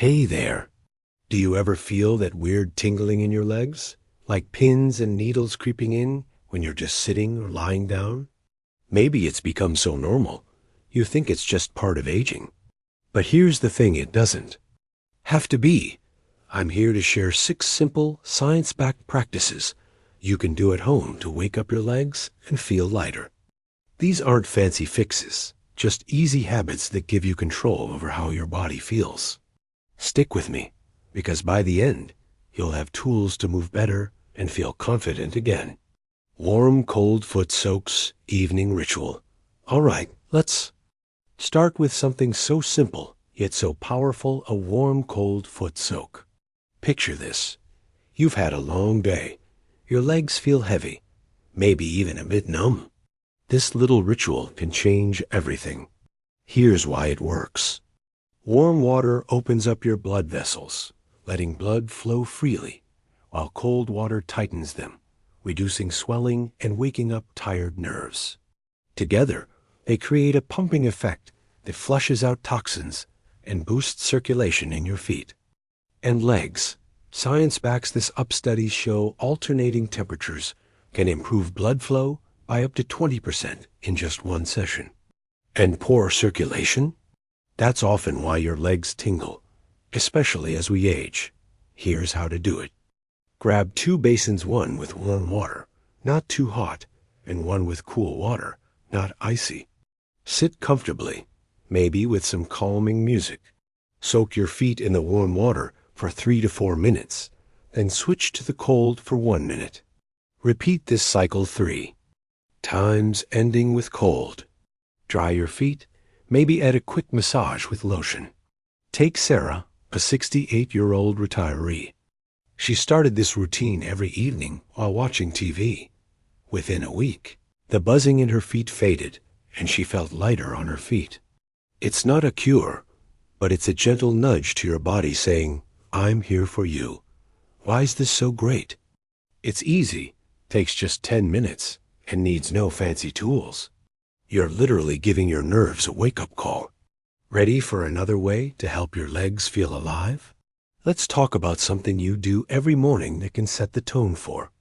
Hey there. Do you ever feel that weird tingling in your legs? Like pins and needles creeping in when you're just sitting or lying down? Maybe it's become so normal, you think it's just part of aging. But here's the thing, it doesn't have to be. I'm here to share 6 simple, science-backed practices you can do at home to wake up your legs and feel lighter. These aren't fancy fixes, just easy habits that give you control over how your body feels. Stick with me, because by the end, you'll have tools to move better and feel confident again. Warm, cold foot soaks, evening ritual. All right, let's start with something so simple, yet so powerful, a warm, cold foot soak. Picture this. You've had a long day. Your legs feel heavy, maybe even a bit numb. This little ritual can change everything. Here's why it works. Warm water opens up your blood vessels, letting blood flow freely, while cold water tightens them, reducing swelling and waking up tired nerves. Together, they create a pumping effect that flushes out toxins and boosts circulation in your feet. And legs. Science backs this up. Studies show alternating temperatures can improve blood flow by up to 20% in just one session. And poor circulation? That's often why your legs tingle, especially as we age. Here's how to do it. Grab 2 basins, one with warm water, not too hot, and one with cool water, not icy. Sit comfortably, maybe with some calming music. Soak your feet in the warm water for 3 to 4 minutes, then switch to the cold for 1 minute. Repeat this cycle 3 times, ending with cold. Dry your feet, maybe add a quick massage with lotion. Take Sarah, a 68-year-old retiree. She started this routine every evening while watching TV. Within a week, the buzzing in her feet faded, and she felt lighter on her feet. It's not a cure, but it's a gentle nudge to your body saying, I'm here for you. Why is this so great? It's easy, takes just 10 minutes, and needs no fancy tools. You're literally giving your nerves a wake-up call. Ready for another way to help your legs feel alive? Let's talk about something you do every morning that can set the tone for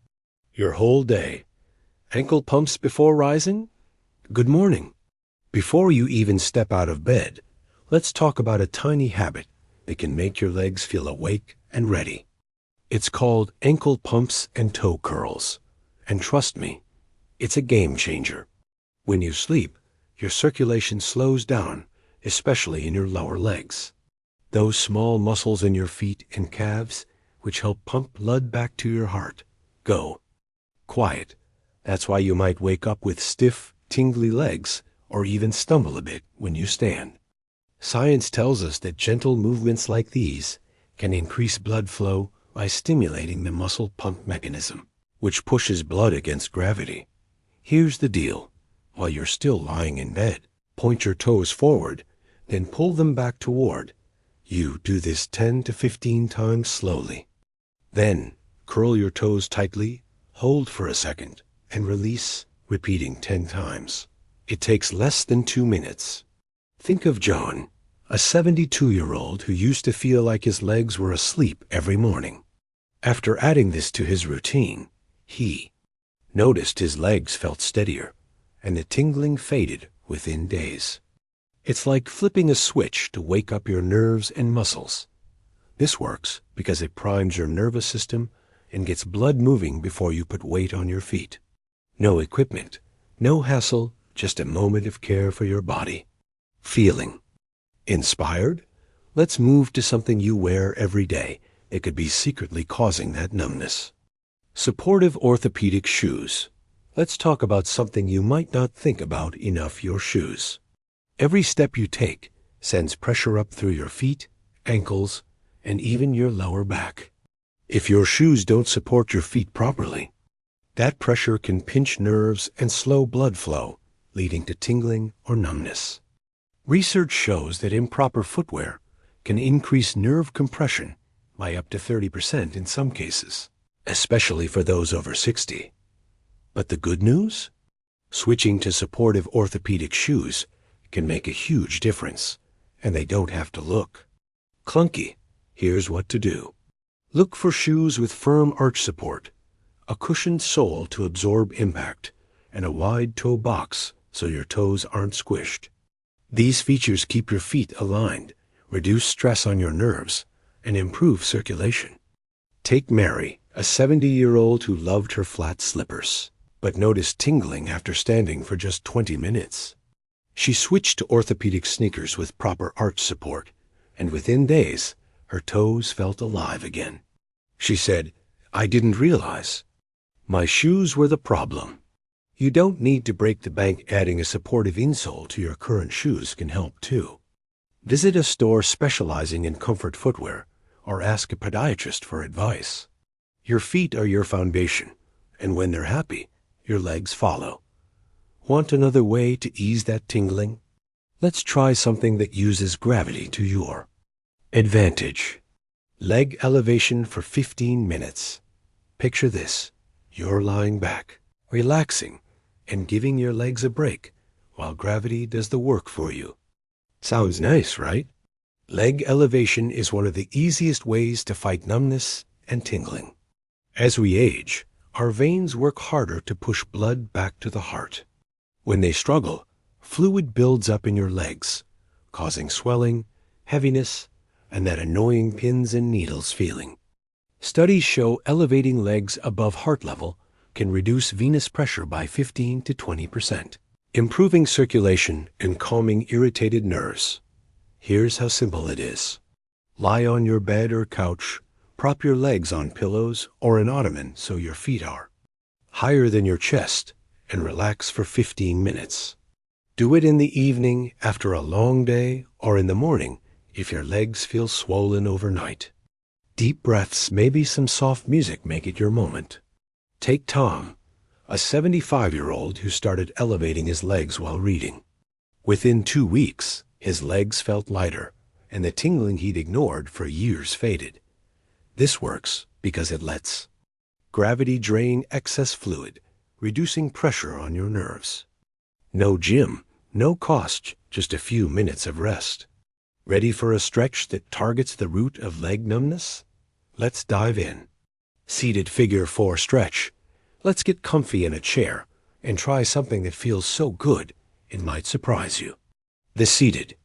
your whole day. Ankle pumps before rising? Good morning. Before you even step out of bed, let's talk about a tiny habit that can make your legs feel awake and ready. It's called ankle pumps and toe curls. And trust me, it's a game changer. When you sleep, your circulation slows down, especially in your lower legs. Those small muscles in your feet and calves, which help pump blood back to your heart, go quiet. That's why you might wake up with stiff, tingly legs or even stumble a bit when you stand. Science tells us that gentle movements like these can increase blood flow by stimulating the muscle pump mechanism, which pushes blood against gravity. Here's the deal. While you're still lying in bed, point your toes forward, then pull them back toward you. Do this 10 to 15 times slowly. Then, curl your toes tightly, hold for a second, and release, repeating 10 times. It takes less than 2 minutes. Think of John, a 72-year-old who used to feel like his legs were asleep every morning. After adding this to his routine, he noticed his legs felt steadier, and the tingling faded within days. It's like flipping a switch to wake up your nerves and muscles. This works because it primes your nervous system and gets blood moving before you put weight on your feet. No equipment, no hassle, just a moment of care for your body. Feeling inspired? Let's move to something you wear every day that could be secretly causing that numbness. Supportive orthopedic shoes. Let's talk about something you might not think about enough, your shoes. Every step you take sends pressure up through your feet, ankles, and even your lower back. If your shoes don't support your feet properly, that pressure can pinch nerves and slow blood flow, leading to tingling or numbness. Research shows that improper footwear can increase nerve compression by up to 30% in some cases, especially for those over 60. But the good news? Switching to supportive orthopedic shoes can make a huge difference, and they don't have to look clunky. Here's what to do. Look for shoes with firm arch support, a cushioned sole to absorb impact, and a wide toe box so your toes aren't squished. These features keep your feet aligned, reduce stress on your nerves, and improve circulation. Take Mary, a 70-year-old who loved her flat slippers, but noticed tingling after standing for just 20 minutes. She switched to orthopedic sneakers with proper arch support, and within days, her toes felt alive again. She said, "I didn't realize. My shoes were the problem." You don't need to break the bank. Adding a supportive insole to your current shoes can help too. Visit a store specializing in comfort footwear or ask a podiatrist for advice. Your feet are your foundation, and when they're happy, your legs follow. Want another way to ease that tingling? Let's try something that uses gravity to your advantage. Leg elevation for 15 minutes. Picture this. You're lying back, relaxing, and giving your legs a break while gravity does the work for you. Sounds nice, right? Leg elevation is one of the easiest ways to fight numbness and tingling. As we age, our veins work harder to push blood back to the heart. When they struggle, fluid builds up in your legs, causing swelling, heaviness, and that annoying pins and needles feeling. Studies show elevating legs above heart level can reduce venous pressure by 15 to 20%, improving circulation and calming irritated nerves. Here's how simple it is. Lie on your bed or couch, prop your legs on pillows or an ottoman so your feet are higher than your chest, and relax for 15 minutes. Do it in the evening after a long day or in the morning if your legs feel swollen overnight. Deep breaths, maybe some soft music make it your moment. Take Tom, a 75-year-old who started elevating his legs while reading. Within 2 weeks, his legs felt lighter, and the tingling he'd ignored for years faded. This works because it lets gravity drain excess fluid, reducing pressure on your nerves. No gym, no cost, just a few minutes of rest. Ready for a stretch that targets the root of leg numbness? Let's dive in. Seated figure 4 stretch. Let's get comfy in a chair and try something that feels so good it might surprise you. The seated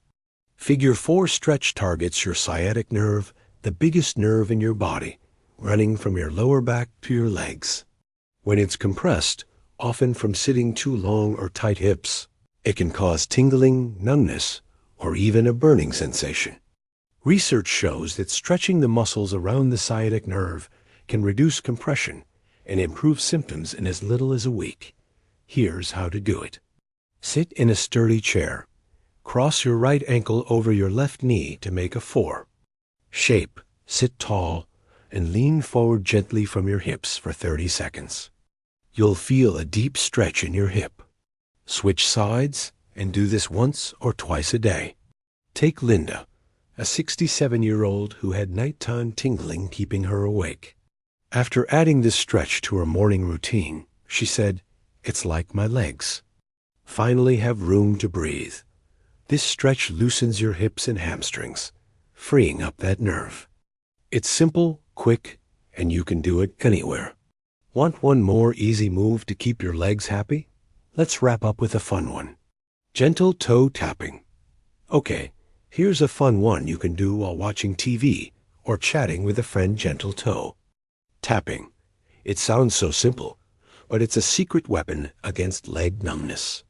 figure 4 stretch targets your sciatic nerve, the biggest nerve in your body, running from your lower back to your legs. When it's compressed, often from sitting too long or tight hips, it can cause tingling, numbness, or even a burning sensation. Research shows that stretching the muscles around the sciatic nerve can reduce compression and improve symptoms in as little as a week. Here's how to do it. Sit in a sturdy chair. Cross your right ankle over your left knee to make a 4 shape. Sit tall and lean forward gently from your hips for 30 seconds. You'll feel a deep stretch in your hip. Switch sides and do this once or twice a day. Take Linda, a 67-year-old who had nighttime tingling keeping her awake. After adding this stretch to her morning routine, she said, "It's like my legs finally have room to breathe." This stretch loosens your hips and hamstrings, freeing up that nerve. It's simple, quick, and you can do it anywhere. Want one more easy move to keep your legs happy? Let's wrap up with a fun one. Gentle toe tapping. Okay, here's a fun one you can do while watching TV or chatting with a friend. Gentle toe tapping. It sounds so simple, but it's a secret weapon against leg numbness.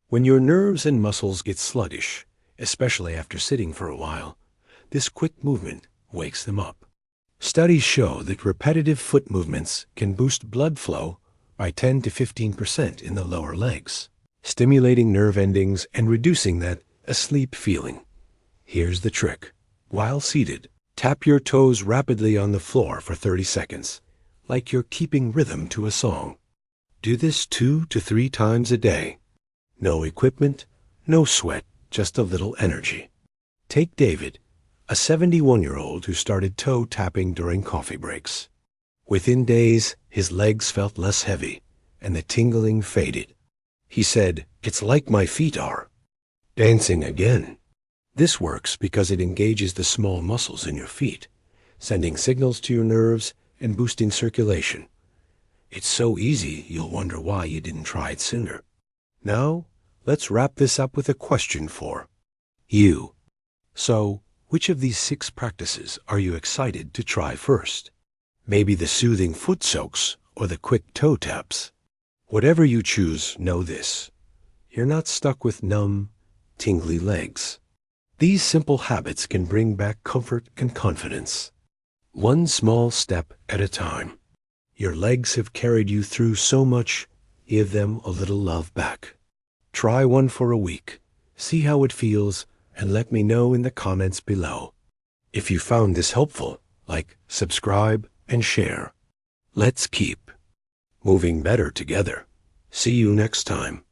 When your nerves and muscles get sluggish, especially after sitting for a while, this quick movement wakes them up. Studies show that repetitive foot movements can boost blood flow by 10 to 15% in the lower legs, stimulating nerve endings and reducing that asleep feeling. Here's the trick. While seated, tap your toes rapidly on the floor for 30 seconds, like you're keeping rhythm to a song. Do this 2 to 3 times a day. No equipment, no sweat, just a little energy. Take David, a 71-year-old who started toe tapping during coffee breaks. Within days, his legs felt less heavy, and the tingling faded. He said, "It's like my feet are dancing again." This works because it engages the small muscles in your feet, sending signals to your nerves and boosting circulation. It's so easy, you'll wonder why you didn't try it sooner. Now, let's wrap this up with a question for you. So, which of these 6 practices are you excited to try first? Maybe the soothing foot soaks or the quick toe taps. Whatever you choose, know this: you're not stuck with numb, tingly legs. These simple habits can bring back comfort and confidence. One small step at a time. Your legs have carried you through so much, give them a little love back. Try one for a week, see how it feels, and let me know in the comments below. If you found this helpful, like, subscribe, and share. Let's keep moving better together. See you next time.